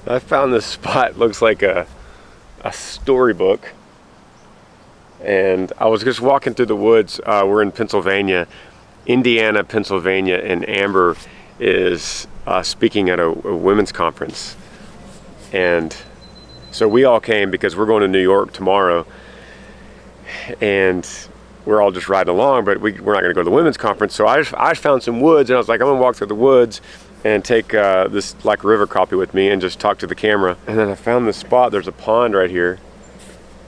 I found this spot, looks like a storybook. And I was just walking through the woods. We're in Pennsylvania, Indiana, Pennsylvania, and Amber is speaking at a women's conference. And so we all came because we're going to New York tomorrow. And we're all just riding along, but we're not going to go to the women's conference. So I found some woods, and I was like, I'm going to walk through the woods and take this like river copy with me and just talk to the camera. And then I found this spot. There's a pond right here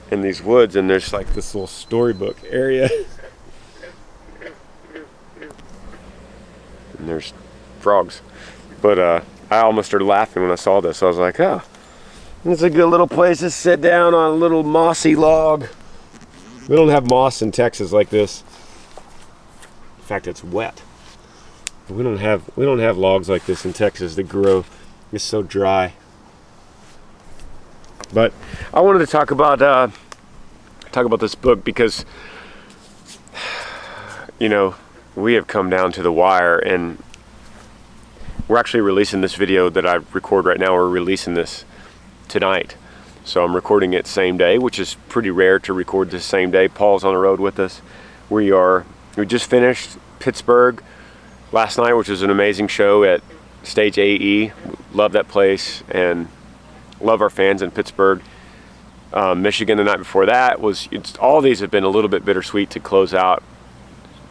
in these woods, and there's like this little storybook area. And there's frogs. But I almost started laughing when I saw this. I was like, oh, it's a good little place to sit down on a little mossy log. We don't have moss in Texas like this. In fact, it's wet. We don't have logs like this in Texas that grow. It's so dry. But I wanted to talk about this book because, you know, we have come down to the wire, and we're actually releasing this video that I record right now. We're releasing this tonight. So I'm recording it same day, which is pretty rare to record the same day. Paul's on the road with us. We just finished Pittsburgh last night, which was an amazing show at Stage AE. Love that place and love our fans in Pittsburgh. Michigan the night before that all these have been a little bit bittersweet to close out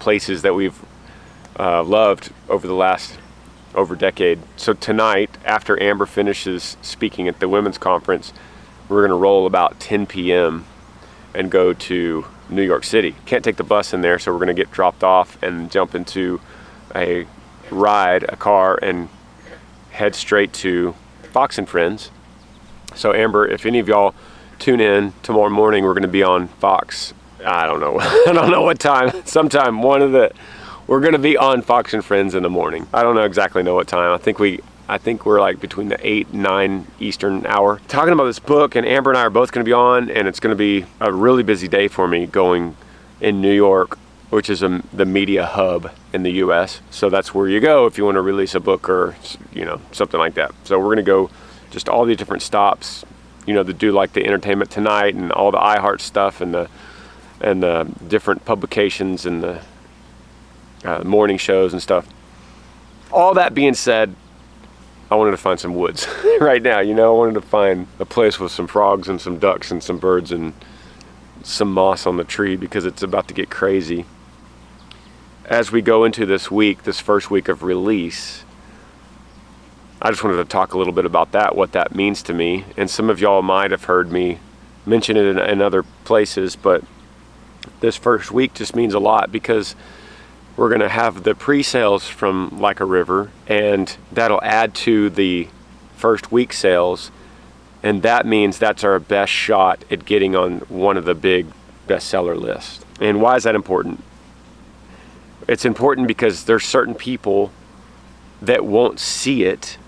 places that we've loved over decade. So tonight, after Amber finishes speaking at the women's conference, we're going to roll about 10 p.m. and go to New York City. Can't take the bus in there, so we're going to get dropped off and jump into a car, and head straight to Fox and Friends. So Amber, if any of y'all tune in tomorrow morning, we're going to be on Fox. I don't know. I don't know what time. Sometime we're going to be on Fox and Friends in the morning. I don't exactly know what time. I think we're like between the 8 and 9 Eastern hour. Talking about this book, and Amber and I are both going to be on, and it's going to be a really busy day for me going in New York, which is the media hub in the U.S. So that's where you go if you want to release a book or, you know, something like that. So we're going to go just all these different stops, you know, to do like the Entertainment Tonight and all the iHeart stuff and the different publications and the morning shows and stuff. All that being said, I wanted to find some woods right now. You know, I wanted to find a place with some frogs and some ducks and some birds and some moss on the tree because it's about to get crazy. As we go into this first week of release, I just wanted to talk a little bit about that, what that means to me. And some of y'all might have heard me mention it in other places, but this first week just means a lot because we're going to have the pre-sales from Like a River, and that'll add to the first week sales, and that means that's our best shot at getting on one of the big bestseller lists. And why is that important? It's important because there's certain people that won't see it,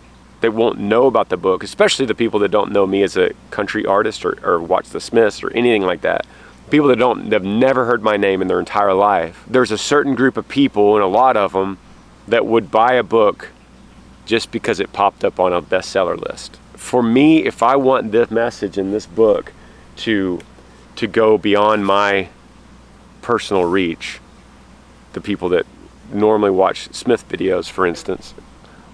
that won't know about the book, especially the people that don't know me as a country artist or watch the Smiths or anything like that. People that have never heard my name in their entire life. There's a certain group of people, and a lot of them, that would buy a book just because it popped up on a bestseller list. For me, if I want this message in this book to go beyond my personal reach, the people that normally watch Smith videos, for instance,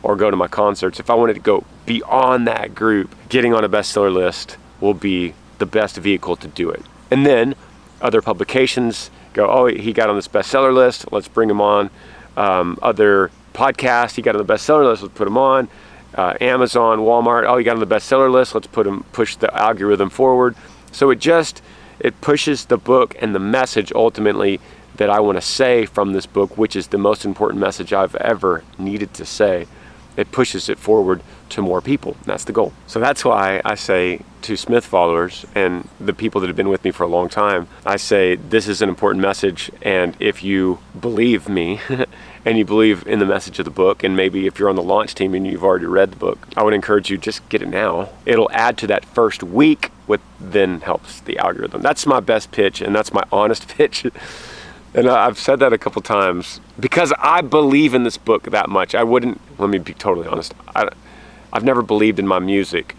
or go to my concerts, if I wanted to go beyond that group, getting on a bestseller list will be the best vehicle to do it. And then other publications go, oh, he got on this bestseller list, let's bring him on. Other podcasts, he got on the bestseller list, let's put him on. Amazon, Walmart, oh, he got on the bestseller list, let's push the algorithm forward. So it pushes the book and the message ultimately that I want to say from this book, which is the most important message I've ever needed to say. It pushes it forward to more people. And that's the goal. So that's why I say to Smith followers and the people that have been with me for a long time, I say this is an important message, and if you believe me and you believe in the message of the book, and maybe if you're on the launch team and you've already read the book, I would encourage you, just get it now. It'll add to that first week, which then helps the algorithm. That's my best pitch, and that's my honest pitch. And I've said that a couple times because I believe in this book that much. Let me be totally honest, I've never believed in my music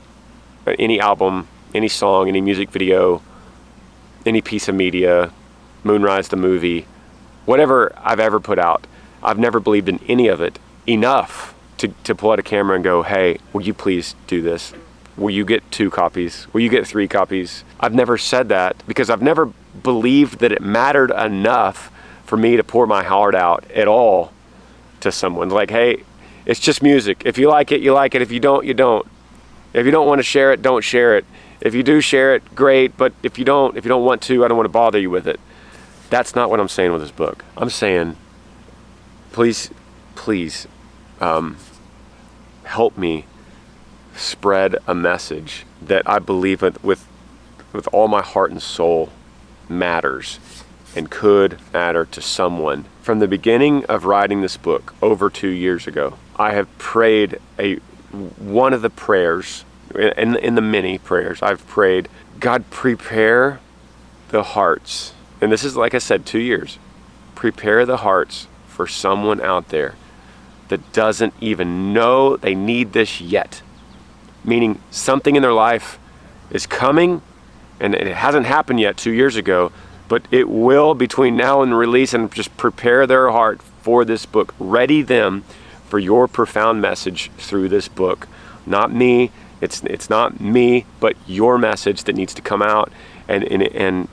any album, any song, any music video, any piece of media, Moonrise the movie, whatever I've ever put out, I've never believed in any of it enough to pull out a camera and go, hey, will you please do this? Will you get 2 copies? Will you get 3 copies? I've never said that because I've never believed that it mattered enough for me to pour my heart out at all to someone. Like, hey, it's just music. If you like it, you like it. If you don't, you don't. If you don't want to share it, don't share it. If you do share it, great. But if you don't want to, I don't want to bother you with it. That's not what I'm saying with this book. I'm saying, please, help me spread a message that I believe with all my heart and soul matters and could matter to someone. From the beginning of writing this book over 2 years ago, I have prayed one of the prayers, in the many prayers I've prayed, God, prepare the hearts. And this is, like I said, 2 years. Prepare the hearts for someone out there that doesn't even know they need this yet. Meaning something in their life is coming, and it hasn't happened yet 2 years ago, but it will between now and release, and just prepare their heart for this book. Ready them for your profound message through this book. Not me, it's not me, but your message that needs to come out, and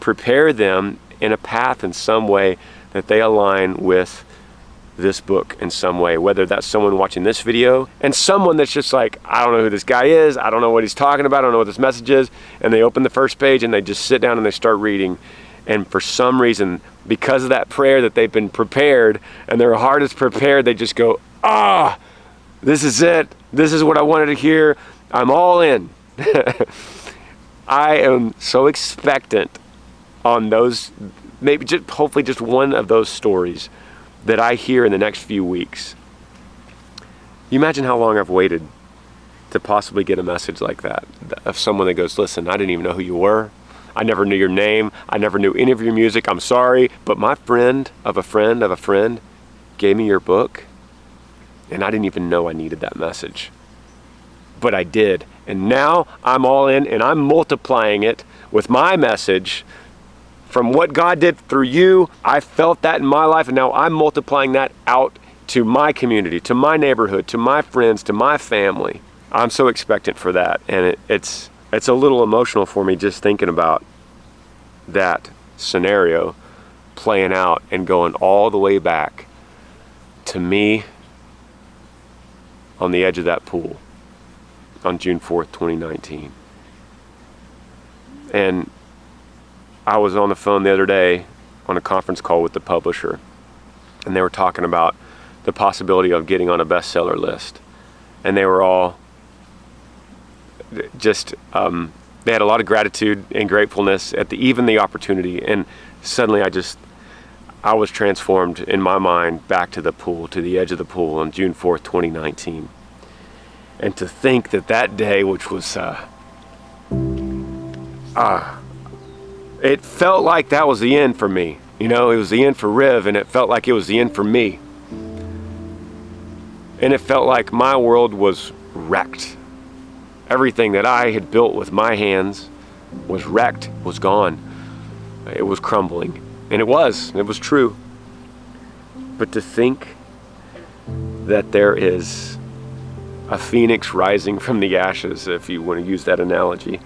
prepare them in a path in some way that they align with this book in some way, whether that's someone watching this video and someone that's just like, I don't know who this guy is, I don't know what he's talking about, I don't know what this message is, and they open the first page and they just sit down and they start reading, and for some reason, because of that prayer that they've been prepared and their heart is prepared, they just go, this is it, this is what I wanted to hear, I'm all in. I am so expectant on those, maybe just hopefully just one of those stories that I hear in the next few weeks. You imagine how long I've waited to possibly get a message like that, of someone that goes, listen, I didn't even know who you were. I never knew your name. I never knew any of your music. I'm sorry, but my friend of a friend of a friend gave me your book, and I didn't even know I needed that message. But I did. And now I'm all in, and I'm multiplying it with my message. From what God did through you, I felt that in my life, and now I'm multiplying that out to my community, to my neighborhood, to my friends, to my family. I'm so expectant for that, and it's a little emotional for me just thinking about that scenario playing out and going all the way back to me on the edge of that pool on June 4th, 2019. And I was on the phone the other day on a conference call with the publisher, and they were talking about the possibility of getting on a bestseller list. And they were all just, they had a lot of gratitude and gratefulness at even the opportunity. And suddenly I was transformed in my mind back to the pool, to the edge of the pool on June 4th, 2019. And to think that day, which was, it felt like that was the end for me. You know, it was the end for Riv, and it felt like it was the end for me. And it felt like my world was wrecked. Everything that I had built with my hands was wrecked, was gone. It was crumbling. And it was true. But to think that there is a phoenix rising from the ashes, if you want to use that analogy,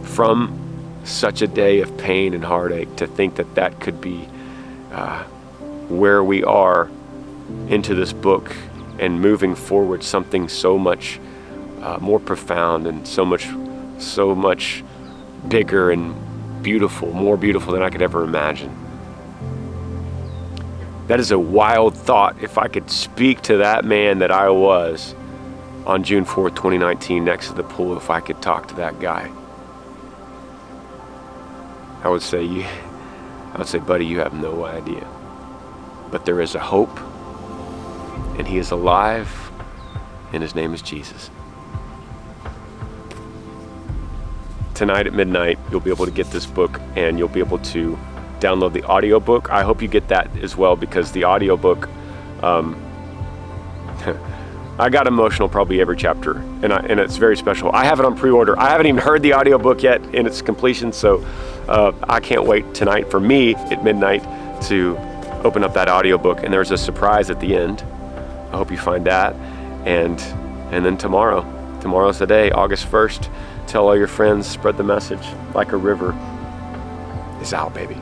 from such a day of pain and heartache, to think that could be where we are into this book and moving forward, something so much more profound and so much bigger and beautiful, more beautiful than I could ever imagine. That is a wild thought. If I could speak to that man that I was on June 4th, 2019, next to the pool, if I could talk to that guy, I would say, buddy, you have no idea. But there is a hope, and he is alive, and his name is Jesus. Tonight at midnight, you'll be able to get this book, and you'll be able to download the audiobook. I hope you get that as well, because the audiobook, I got emotional probably every chapter, and it's very special. I have it on pre-order. I haven't even heard the audiobook yet in its completion, so I can't wait tonight for me at midnight to open up that audiobook, and there's a surprise at the end. I hope you find that. And then tomorrow's the day, August 1st. Tell all your friends, spread the message. Like a River is out, baby.